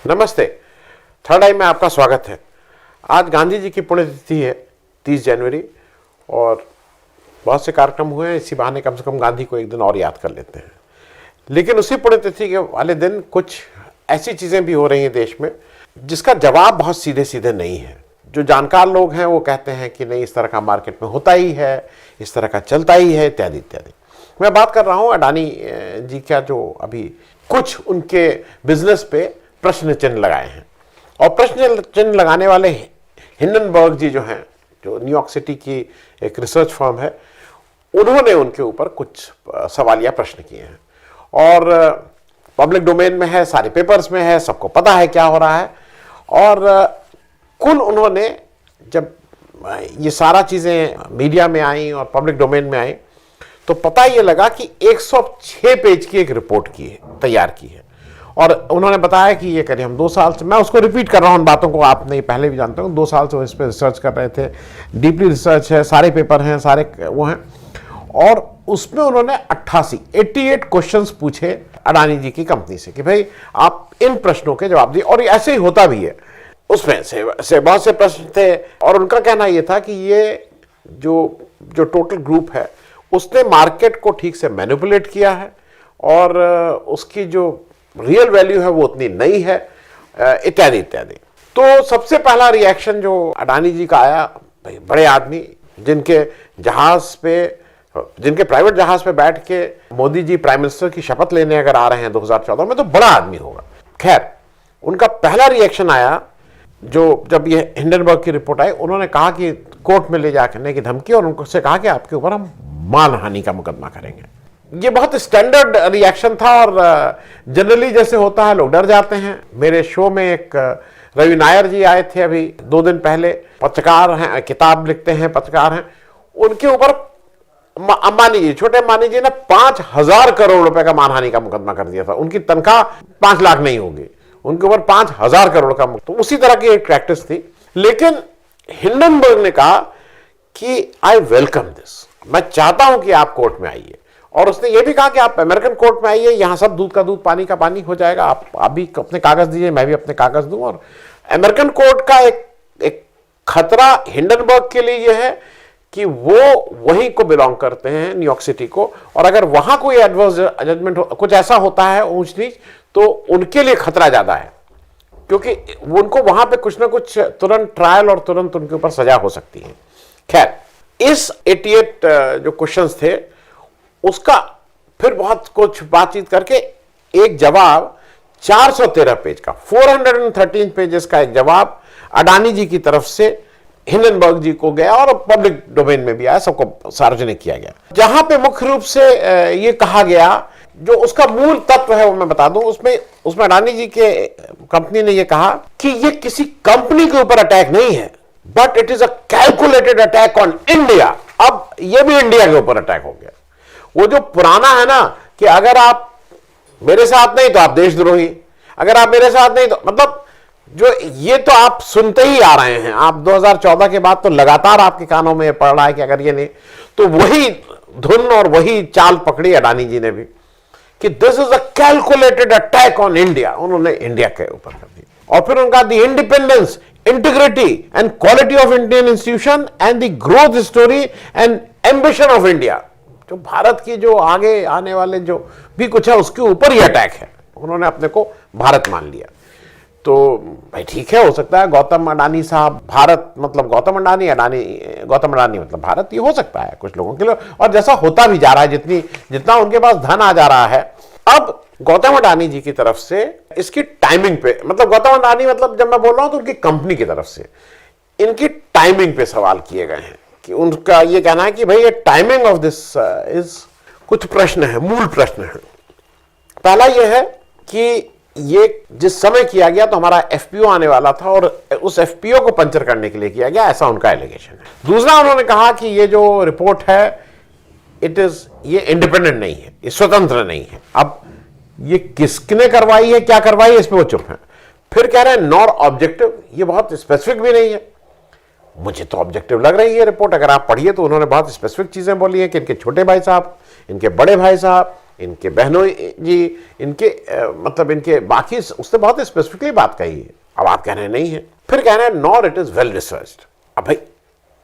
नमस्ते। थर्ड आई में आपका स्वागत है। आज गांधी जी की पुण्यतिथि है 30 जनवरी और बहुत से कार्यक्रम हुए हैं। इसी बहाने कम से कम गांधी को एक दिन और याद कर लेते हैं। लेकिन उसी पुण्यतिथि के वाले दिन कुछ ऐसी चीज़ें भी हो रही हैं देश में जिसका जवाब बहुत सीधे सीधे नहीं है। जो जानकार लोग हैं वो कहते हैं कि नहीं, इस तरह का मार्केट में होता ही है, इस तरह का चलता ही है, इत्यादि इत्यादि। मैं बात कर रहा हूँ अडानी जी का, जो अभी कुछ उनके बिजनेस पे प्रश्न चिन्ह लगाए हैं। और प्रश्न चिन्ह लगाने वाले हिंडनबर्ग जी जो हैं, जो न्यूयॉर्क सिटी की एक रिसर्च फर्म है, उन्होंने उनके ऊपर कुछ सवालिया प्रश्न किए हैं। और पब्लिक डोमेन में है, सारे पेपर्स में है, सबको पता है क्या हो रहा है। और कुल उन्होंने, जब ये सारा चीज़ें मीडिया में आई और पब्लिक डोमेन में आई, तो पता ये लगा कि 106 पेज की एक रिपोर्ट तैयार की है। और उन्होंने बताया कि ये करीब हम 2 साल से, मैं उसको रिपीट कर रहा हूँ उन बातों को, आप नहीं पहले भी जानते हो, 2 साल से वो इस पर रिसर्च कर रहे थे। डीपली रिसर्च है, सारे पेपर हैं, सारे वो हैं। और उसमें उन्होंने 88 क्वेश्चंस पूछे अडानी जी की कंपनी से कि भाई आप इन प्रश्नों के जवाब दिए। और ऐसे ही होता भी है। उसमें से बहुत से प्रश्न थे और उनका कहना यह था कि ये जो टोटल ग्रुप है उसने मार्केट को ठीक से मैनिपुलेट किया है और उसकी जो रियल वैल्यू है वो उतनी नहीं है, इत्यादि इत्यादि। तो सबसे पहला रिएक्शन जो अडानी जी का आया, भाई बड़े आदमी जिनके प्राइवेट जहाज पे बैठ के मोदी जी प्राइम मिनिस्टर की शपथ लेने अगर आ रहे हैं 2014 में, तो बड़ा आदमी होगा। खैर, उनका पहला रिएक्शन आया जब ये हिंडनबर्ग की रिपोर्ट आई, उन्होंने कहा कि कोर्ट में ले जाने की धमकी, और उनसे कहा कि आपके ऊपर हम मानहानि का मुकदमा करेंगे। ये बहुत स्टैंडर्ड रिएक्शन था और जनरली जैसे होता है, लोग डर जाते हैं। मेरे शो में एक रवि नायर जी आए थे अभी 2 दिन पहले, पत्रकार हैं, किताब लिखते हैं, पत्रकार हैं। उनके ऊपर अंबानी जी, छोटे अंबानी जी ने 5,000 करोड़ रुपए का मानहानि का मुकदमा कर दिया था। उनकी तनख्वाह 5 लाख नहीं होगी, उनके ऊपर 5,000 करोड़ का मुकदमा। तो उसी तरह की एक प्रैक्टिस थी। लेकिन हिंडनबर्ग ने कहा कि आई वेलकम दिस, मैं चाहता हूं कि आप कोर्ट में आइए। और उसने ये भी कहा कि आप अमेरिकन कोर्ट में आइए, यहां सब दूध का दूध पानी का पानी हो जाएगा। आप भी अपने कागज दीजिए, मैं भी अपने कागज दूं। और अमेरिकन कोर्ट का एक खतरा हिंडनबर्ग के लिए यह है कि वो वहीं को बिलोंग करते हैं, न्यूयॉर्क सिटी को। और अगर वहां कोई एडवर्स जजमेंट कुछ ऐसा होता है ऊंच नीच, तो उनके लिए खतरा ज्यादा है, क्योंकि उनको वहां पे कुछ ना कुछ तुरंत ट्रायल और तुरंत उनके ऊपर सजा हो सकती है। खैर, इस 88 जो क्वेश्चंस थे उसका फिर बहुत कुछ बातचीत करके एक जवाब 413 पेज का, 413 पेजेस का एक जवाब अडानी जी की तरफ से हिंडनबर्ग जी को गया और पब्लिक डोमेन में भी आया, सबको सार्वजनिक किया गया। जहां पे मुख्य रूप से ये कहा गया, जो उसका मूल तत्व है वो मैं बता दूं। उसमें अडानी जी के कंपनी ने ये कहा कि ये किसी कंपनी के ऊपर अटैक नहीं है, but it is a calculated attack on India. अब ये भी इंडिया के ऊपर अटैक हो गया। वो जो पुराना है ना कि अगर आप मेरे साथ नहीं तो आप देशद्रोही, अगर आप मेरे साथ नहीं तो, मतलब जो ये तो आप सुनते ही आ रहे हैं। आप 2014 के बाद तो लगातार आपके कानों में पड़ रहा है कि अगर ये नहीं, तो वही धुन और वही चाल पकड़ी अडानी जी ने भी कि this is a calculated attack on India. उन्होंने इंडिया के ऊपर कर दिया। और फिर उनका the independence, integrity and quality of Indian institution and the growth story and ambition of India, जो भारत की जो आगे आने वाले जो भी कुछ है उसके ऊपर ही अटैक है। उन्होंने अपने को भारत मान लिया। तो भाई ठीक है, हो सकता है गौतम अडानी साहब भारत मतलब गौतम अडानी, गौतम अडानी मतलब भारत, ये हो सकता है कुछ लोगों के लिए। और जैसा होता भी जा रहा है, जितना उनके पास धन आ जा रहा है। अब गौतम अडानी जी की तरफ से इसकी टाइमिंग पे, मतलब गौतम अडानी मतलब जब मैं बोल रहा हूं तो उनकी कंपनी की तरफ से इनकी टाइमिंग पे सवाल किए गए हैं कि उनका ये कहना है कि भाई ये टाइमिंग ऑफ दिस इज, कुछ प्रश्न है, मूल प्रश्न है। पहला यह है कि ये जिस समय किया गया तो हमारा एफपीओ आने वाला था और उस एफपीओ को पंचर करने के लिए किया गया, ऐसा उनका एलिगेशन है। दूसरा, उन्होंने कहा कि ये जो रिपोर्ट है ये इंडिपेंडेंट नहीं है, ये स्वतंत्र नहीं है। अब ये किसने करवाई है, क्या करवाई है, इस पर वो चुप है। फिर कह रहे हैं नॉर ऑब्जेक्टिव, ये बहुत स्पेसिफिक भी नहीं है। मुझे तो ऑब्जेक्टिव लग रही है रिपोर्ट, अगर आप पढ़िए तो उन्होंने बहुत स्पेसिफिक चीजें बोली हैं कि इनके छोटे भाई साहब, इनके बड़े भाई साहब, इनके बहनों जी, इनके मतलब इनके बाकी उसने बहुत स्पेसिफिकली बात कही है। अब आप कह रहे हैं नहीं है, फिर कह रहे हैं nor it is well researched. अब भाई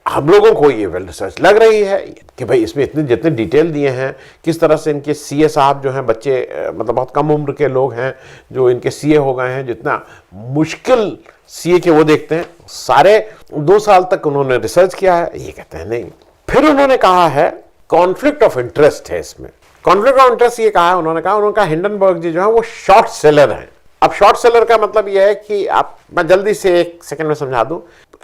हम लोगों को ये वेल रिसर्च लग रही है कि भाई इसमें इतने जितने डिटेल दिए हैं, किस तरह से इनके सीए साहब जो हैं बच्चे, मतलब बहुत कम उम्र के लोग हैं जो इनके सीए हो गए हैं, जितना मुश्किल सीए के वो देखते हैं, सारे 2 साल तक उन्होंने रिसर्च किया है, ये कहते हैं नहीं। फिर उन्होंने कहा है कॉन्फ्लिक्ट ऑफ इंटरेस्ट है इसमें। कॉन्फ्लिक्ट ऑफ इंटरेस्ट ये कहा है उन्होंने कहा हिंडनबर्ग जी जो है वो शॉर्ट सेलर हैं। अब शॉर्ट सेलर का मतलब यह है कि आप, मैं जल्दी से 1 सेकंड में समझा दूं,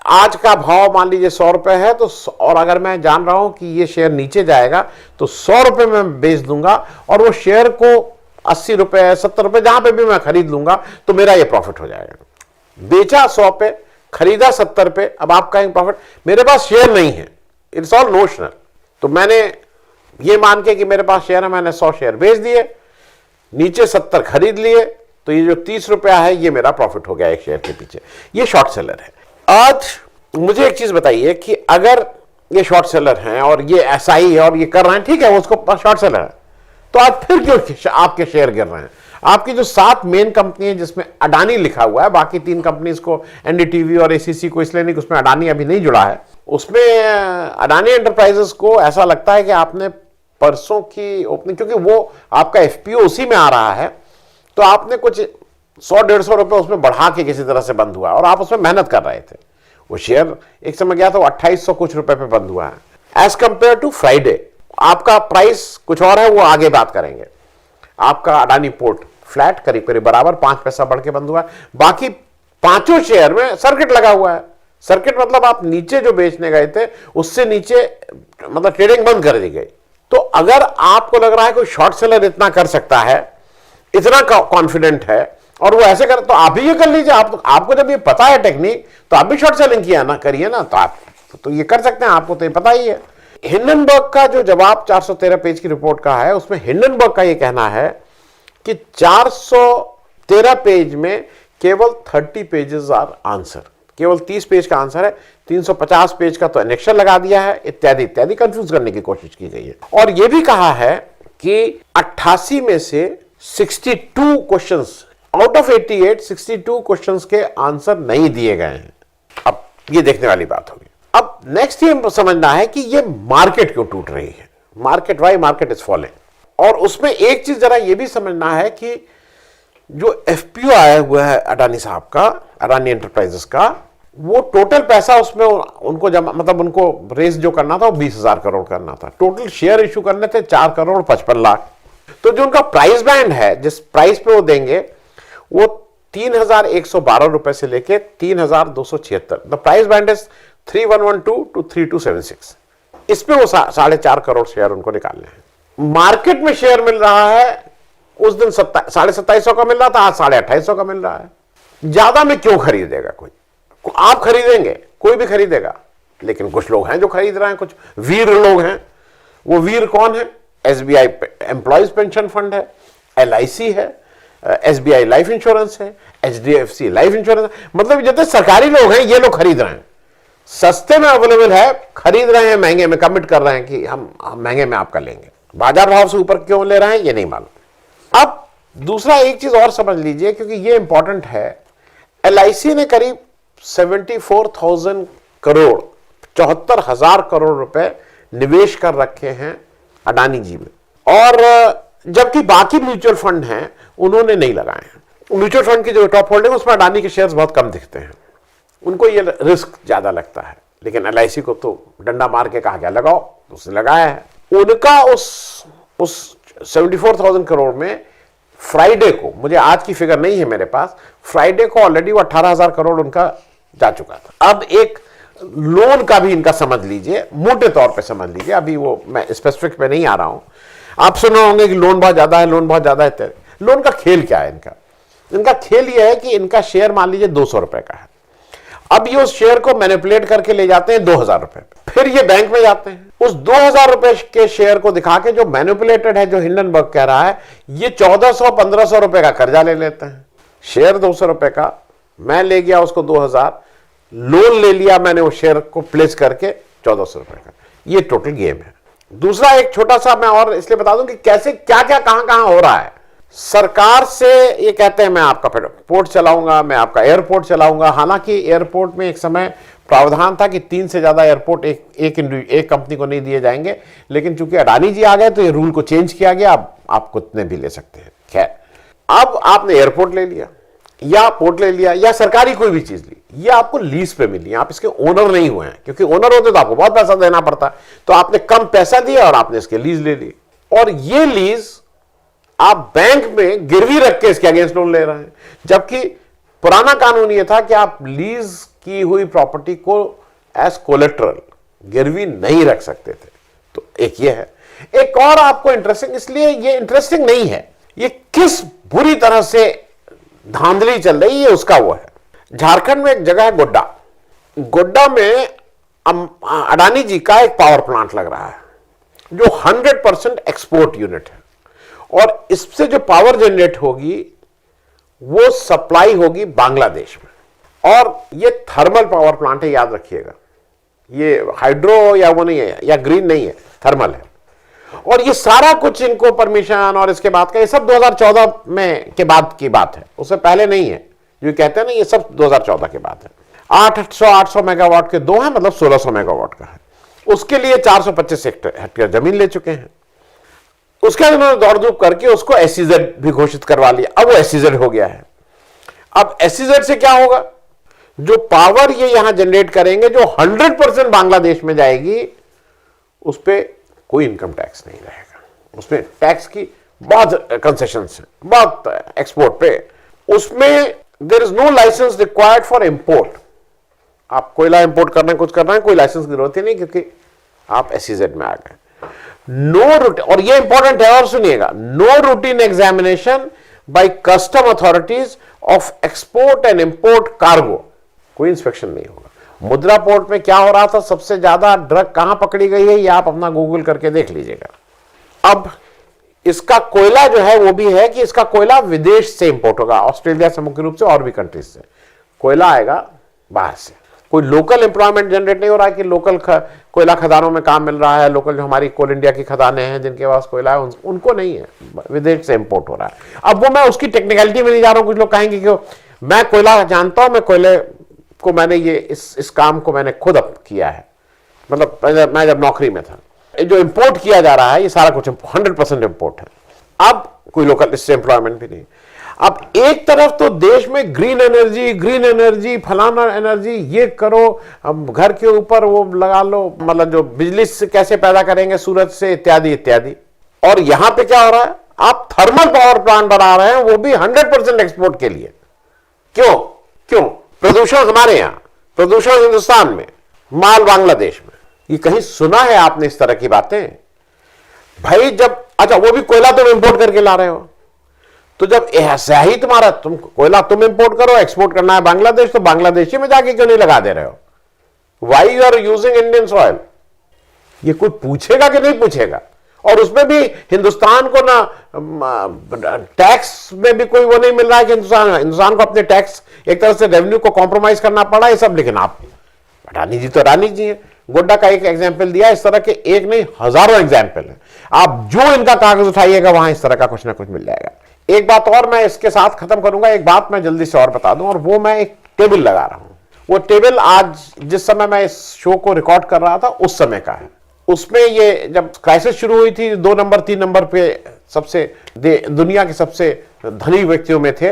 आज का भाव मान लीजिए 100 रुपए है, तो और अगर मैं जान रहा हूं कि ये शेयर नीचे जाएगा तो 100 रुपए में बेच दूंगा और वो शेयर को 80 रुपए 70 रुपए जहां पे भी मैं खरीद लूंगा तो मेरा ये प्रॉफिट हो जाएगा। बेचा 100 पे, खरीदा 70 पे, अब आप कहेंगे प्रॉफिट, मेरे पास शेयर नहीं है, इट्स ऑल नोशनल। तो मैंने ये मान के कि मेरे पास शेयर है, मैंने 100 शेयर बेच दिए, नीचे 70 खरीद लिए, तो ये जो 30 रुपया है ये मेरा प्रॉफिट हो गया एक शेयर के पीछे। ये शॉर्ट सेलर है। आज मुझे एक चीज बताइए कि अगर ये शॉर्ट सेलर हैं और ये ऐसा ही है और ये कर रहे हैं, ठीक है, वो उसको शॉर्ट सेलर है, तो आज फिर क्यों आपके शेयर गिर रहे हैं? आपकी जो 7 मेन कंपनी है जिसमें अडानी लिखा हुआ है, बाकी 3 कंपनीज को एनडीटीवी और एसीसी को इसलिए नहीं, उसमें अडानी अभी नहीं जुड़ा है, उसमें अडानी एंटरप्राइजेस को ऐसा लगता है कि आपने परसों की ओपनिंग, क्योंकि वो आपका एफपीओ उसी में आ रहा है, तो आपने कुछ 100-150 रुपए उसमें बढ़ा के किसी तरह से बंद हुआ और आप उसमें मेहनत कर रहे थे। वो शेयर एक समय गया तो 2800 कुछ रुपए पे बंद हुआ है। एज कंपेयर टू फ्राइडे आपका प्राइस कुछ और है, वो आगे बात करेंगे। आपका अडानी पोर्ट फ्लैट करीब करीब बराबर 5 पैसा बढ़ के बंद हुआ है। बाकी 5 शेयर में सर्किट लगा हुआ है। सर्किट मतलब आप नीचे जो बेचने गए थे उससे नीचे मतलब ट्रेडिंग बंद कर दी गई। तो अगर आपको लग रहा है कोई शॉर्ट सेलर इतना कर सकता है, इतना कॉन्फिडेंट है और वो ऐसे कर, तो आप भी ये कर लीजिए। आपको जब ये पता है टेक्निक, तो आप भी शॉर्ट सेलिंग किया ना, करिए ना, तो आप तो ये कर सकते हैं, आपको तो ये पता ही है। हिंडनबर्ग का जो जवाब 413 पेज की रिपोर्ट का है, उसमें हिंडनबर्ग का ये कहना है कि 413 पेज में केवल 30 पेजेस आर आंसर, केवल 30 पेज का आंसर है, 350 पेज का तो एनेक्शर लगा दिया है, इत्यादि इत्यादि कंफ्यूज करने की कोशिश की गई है। और यह भी कहा है कि 88 में से 62 क्वेश्चंस आउट ऑफ 88 62 क्वेश्चंस के आंसर नहीं दिए गए हैं। अब ये देखने वाली बात होगी। अब नेक्स्ट ये समझना है कि ये मार्केट क्यों टूट रही है, market, why market is falling. और उसमें एक चीज जरा ये भी समझना है कि जो एफपीओ आया हुआ है अडानी साहब का, अडानी एंटरप्राइजेस का, वो टोटल पैसा उसमें उनको जमा, मतलब उनको रेस जो करना था वो 20,000 करोड़ करना था। टोटल शेयर इशू करने थे 4 करोड़ 55 लाख। तो जो उनका प्राइस बैंड है, जिस प्राइस पे वो देंगे, वो 3,112 रुपए से लेके 3,276। The price band is 3,112 to 3,276। इसमें वो 4.5 करोड़ शेयर उनको निकालने हैं। मार्केट में शेयर मिल रहा है, उस दिन 2750 का मिल रहा था, आज 2850 का मिल रहा है। ज्यादा में क्यों खरीदेगा कोई? आप खरीदेंगे, कोई भी खरीदेगा, लेकिन कुछ लोग हैं जो खरीद रहे हैं, कुछ वीर लोग हैं। वो वीर कौन है? एसबीआई एम्प्लॉयज पेंशन फंड है, एलआईसी है, एसबीआई लाइफ इंश्योरेंस है, एचडीएफसी लाइफ इंश्योरेंस, मतलब जितने सरकारी लोग हैं ये लोग खरीद रहे हैं। सस्ते में अवेलेबल है, खरीद रहे हैं, महंगे में कमिट कर रहे हैं कि हम महंगे में आपका लेंगे। बाजार भाव से ऊपर क्यों ले रहे हैं ये नहीं मालूम। अब दूसरा एक चीज और समझ लीजिए, क्योंकि ये इंपॉर्टेंट है। एलआईसी ने करीब 74,000 करोड़ 74,000 करोड़ रुपए निवेश कर रखे हैं अडानी जी में, और जबकि बाकी म्यूचुअल फंड हैं उन्होंने नहीं लगाए हैं। म्यूचुअल फंड की जो टॉप होल्डिंग है उसमें अडानी के शेयर्स बहुत कम दिखते हैं, उनको ये रिस्क ज्यादा लगता है। लेकिन एलआईसी को तो डंडा मार के कहा गया लगाओ, तो उसने लगाया है। उनका उस 74,000 करोड़ में फ्राइडे को, मुझे आज की फिगर नहीं है मेरे पास, फ्राइडे को ऑलरेडी वो 18,000 करोड़ उनका जा चुका था। अब एक लोन का भी इनका समझ लीजिए, मोटे तौर पे समझ लीजिए, अभी वो मैं स्पेसिफिक पे नहीं आ रहा हूं। आप सुने होंगे कि लोन बहुत ज्यादा है, लोन बहुत ज्यादा है। लोन का खेल क्या है इनका? इनका खेल यह है कि इनका शेयर मान लीजिए 200 रुपए का है। अब ये उस शेयर को मैनिपुलेट करके ले जाते हैं 2,000 रुपए पे, फिर ये बैंक में जाते हैं, उस 2,000 रुपए के शेयर को दिखा के, जो मैनिपुलेटेड है, जो हिंडनबर्ग कह रहा है, ये 1,400-1,500 रुपए का कर्जा ले लेते हैं। शेयर 200 रुपए का, मैं ले गया उसको 2,000, लोन ले लिया मैंने उस शेयर को प्लेस करके 1,400 रुपए का। ये टोटल गेम है। दूसरा एक छोटा सा मैं और इसलिए बता दूं कि कैसे क्या क्या कहां कहां हो रहा है। सरकार से ये कहते हैं मैं आपका पोर्ट चलाऊंगा, मैं आपका एयरपोर्ट चलाऊंगा। हालांकि एयरपोर्ट में एक समय प्रावधान था कि 3 से ज्यादा एयरपोर्ट एक कंपनी को नहीं दिए जाएंगे, लेकिन चूंकि अडानी जी आ गए तो ये रूल को चेंज किया गया, अब आप कितने भी ले सकते हैं। खैर, अब आपने एयरपोर्ट ले लिया या पोर्ट ले लिया या सरकारी कोई भी चीज ली, ये आपको लीज पे मिली, आप इसके ओनर नहीं हुए हैं, क्योंकि ओनर होते तो आपको बहुत पैसा देना पड़ता, तो आपने कम पैसा दिया और आपने इसके लीज ले ली। और ये लीज आप बैंक में गिरवी रख के इसके अगेंस्ट लोन ले रहे हैं, जबकि पुराना कानून ये था कि आप लीज की हुई प्रॉपर्टी को एज कोलेट्रल गिरवी नहीं रख सकते थे। तो एक ये है। एक और आपको इंटरेस्टिंग, इसलिए ये इंटरेस्टिंग नहीं है, ये किस बुरी तरह से धांधली चल रही है उसका वो है। झारखंड में एक जगह है गोड्डा, गोड्डा में अडानी जी का एक पावर प्लांट लग रहा है जो 100% एक्सपोर्ट यूनिट है, और इससे जो पावर जनरेट होगी वो सप्लाई होगी बांग्लादेश में। और ये थर्मल पावर प्लांट है, याद रखिएगा, ये हाइड्रो या वो नहीं है या ग्रीन नहीं है, थर्मल है। और ये सारा कुछ इनको परमिशन और इसके बाद का, ये सब 2014 में के बाद की बात है, उससे पहले नहीं है। जो कहते हैं ना, ये सब 2014 के बाद है। 800 मेगावाट के दो हैं, मतलब 1600 मेगावाट का है। उसके लिए 425 हेक्टेयर जमीन ले चुके हैं। उसके बाद उन्होंने दौड़ धूप करके उसको एसईजेड भी घोषित करवा लिया, अब वो एसईजेड हो गया है। अब एसईजेड से क्या होगा, जो पावर ये यहां जनरेट करेंगे जो 100% बांग्लादेश में जाएगी, उस पर कोई इनकम टैक्स नहीं रहेगा। उसमें टैक्स की बहुत कंसेशंस है, बहुत एक्सपोर्ट पे। उसमें there is no licence required for import. आप कोयला इंपोर्ट करना है, कुछ करना है, कोई लाइसेंस की जरूरत ही नहीं, क्योंकि आप एसईजेड में आ गए। नो रूटीन, और ये इंपॉर्टेंट है और सुनिएगा, no routine examination by custom authorities of export and import cargo. कोई इंस्पेक्शन नहीं होगा। मुद्रा पोर्ट में क्या हो रहा था, सबसे ज्यादा ड्रग कहां पकड़ी गई है, ये आप अपना गूगल करके देख लीजिएगा। अब इसका कोयला जो है वो भी है कि इसका कोयला विदेश से इंपोर्ट होगा, ऑस्ट्रेलिया से मुख्य रूप से, और भी कंट्रीज से कोयला आएगा बाहर से। कोई लोकल एम्प्लॉयमेंट जनरेट नहीं हो रहा है कि लोकल कोयला खदानों में काम मिल रहा है। लोकल जो हमारी कोल इंडिया की खदानें हैं जिनके पास कोयला है उनको नहीं है, विदेश से इंपोर्ट हो रहा है। अब वो मैं उसकी टेक्निकलिटी में नहीं जा रहा हूं। कुछ लोग कहेंगे कि मैं कोयला जानता हूं, मैं कोयले को मैंने ये इस काम को मैंने खुद अब किया है, मतलब मैं जब नौकरी में था। जो इंपोर्ट किया जा रहा है ये सारा कुछ 100% इंपोर्ट है। अब कोई लोकल इससे एम्प्लॉयमेंट भी नहीं। अब एक तरफ तो देश में ग्रीन एनर्जी फलाना एनर्जी, ये करो, अब घर के ऊपर वो लगा लो, मतलब जो बिजली से कैसे पैदा करेंगे सूरज से, इत्यादि इत्यादि। और यहां पे क्या हो रहा है, आप थर्मल पावर प्लांट बना रहे हैं, वो भी 100% एक्सपोर्ट के लिए। क्यों? प्रदूषण हमारे यहां, प्रदूषण हिंदुस्तान में, माल बांग्लादेश में। ये कहीं सुना है आपने इस तरह की बातें? भाई जब, अच्छा वो भी कोयला तुम इंपोर्ट करके ला रहे हो, तो जब ऐसा ही तुम्हारा कोयला तुम इंपोर्ट करो, एक्सपोर्ट करना है बांग्लादेश, तो बांग्लादेशी में जाके क्यों नहीं लगा दे रहे हो? Why you are using Indian soil? ये कोई पूछेगा कि नहीं पूछेगा? और उसमें भी हिंदुस्तान को ना टैक्स में भी कोई वो नहीं मिल रहा है कि हिंदुस्तान को अपने टैक्स, एक तरह से रेवेन्यू को कॉम्प्रोमाइज करना पड़ा ये सब। लेकिन आप अडानी जी तो अडानी जी है। गोड्डा का एक एग्जाम्पल दिया, इस तरह के एक नहीं हजारों एग्जाम्पल है। आप जो इनका कागज उठाइएगा वहां इस तरह का कुछ ना कुछ मिल जाएगा। एक बात और मैं इसके साथ खत्म करूंगा, एक बात मैं जल्दी से और बता दूं, और वो मैं एक टेबल लगा रहा हूं। वो टेबल आज जिस समय मैं इस शो को रिकॉर्ड कर रहा था उस समय का है। उसमें ये जब क्राइसिस शुरू हुई थी, 2 नंबर 3 नंबर पे सबसे दुनिया के सबसे धनी व्यक्तियों में थे।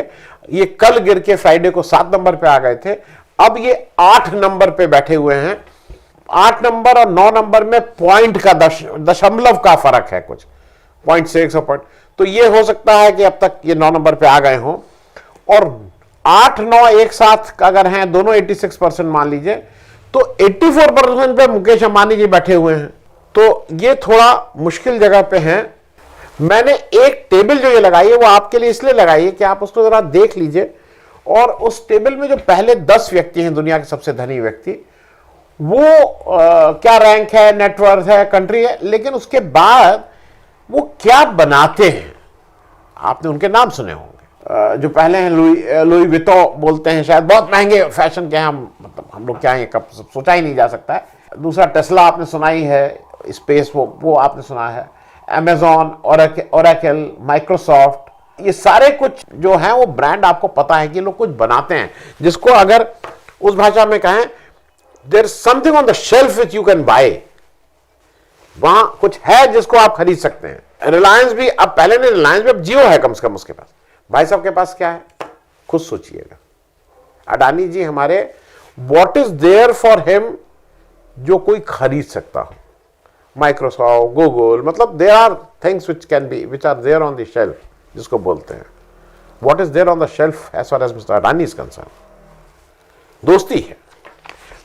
ये कल गिर के फ्राइडे को 7 नंबर पे आ गए थे। अब ये 8 नंबर पे बैठे हुए हैं। 8 नंबर और 9 नंबर में पॉइंट का दशमलव का फर्क है, कुछ 0.6 पॉइंट। तो ये हो सकता है कि अब तक ये 9 नंबर पे आ गए हों, और 8-9 एक साथ अगर हैं, दोनों 86% मान लीजिए, तो 84% पे मुकेश अंबानी जी बैठे हुए हैं। तो ये थोड़ा मुश्किल जगह पे हैं। मैंने एक टेबल जो ये लगाई है वो आपके लिए इसलिए लगाई है कि आप उसको जरा देख लीजिए, और उस टेबल में जो पहले 10 व्यक्ति हैं दुनिया के सबसे धनी व्यक्ति, वो क्या रैंक है, नेटवर्थ है, कंट्री है, लेकिन उसके बाद वो क्या बनाते हैं, आपने उनके नाम सुने होंगे। जो पहले हैं लुई वितो बोलते हैं, शायद बहुत महंगे फैशन के हैं, मतलब हम लोग क्या है कब सोचा ही नहीं जा सकता है। दूसरा टेस्ला आपने सुना ही है, स्पेस, वो आपने सुना है, अमेजॉन, ओरेकल, माइक्रोसॉफ्ट, ये सारे कुछ जो हैं वो ब्रांड आपको पता है कि लोग कुछ बनाते हैं जिसको अगर उस भाषा में कहें there is something on the shelf which you can buy, वहां कुछ है जिसको आप खरीद सकते हैं। रिलायंस भी अब, पहले नहीं रिलायंस भी, अब जियो है कम से कम उसके पास। भाई साहब के पास क्या है, खुद सोचिएगा। अडानी जी हमारे, what is there for him जो कोई खरीद सकता हो, माइक्रोसॉफ्ट, गूगल, मतलब there are things which can be, which are there on the shelf, जिसको बोलते हैं what is there on the shelf as far as mister Adani is concern, दोस्ती है।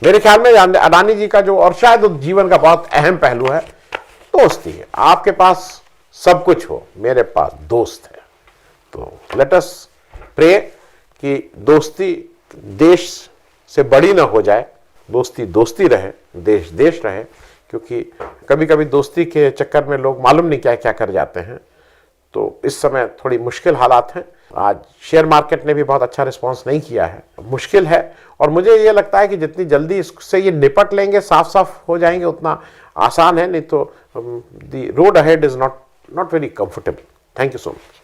मेरे ख्याल में अडानी जी का जो, और शायद जीवन का बहुत अहम पहलू है, दोस्ती है। आपके पास सब कुछ हो, मेरे पास दोस्त है। तो लेट अस प्रे कि दोस्ती देश से बड़ी ना हो जाए, दोस्ती दोस्ती रहे, देश देश रहे, क्योंकि कभी कभी दोस्ती के चक्कर में लोग मालूम नहीं क्या क्या कर जाते हैं। तो इस समय थोड़ी मुश्किल हालात हैं। आज शेयर मार्केट ने भी बहुत अच्छा रिस्पांस नहीं किया है, मुश्किल है। और मुझे ये लगता है कि जितनी जल्दी इससे ये निपट लेंगे, साफ साफ हो जाएंगे, उतना आसान है, नहीं तो the road ahead is not very comfortable. Thank you so much.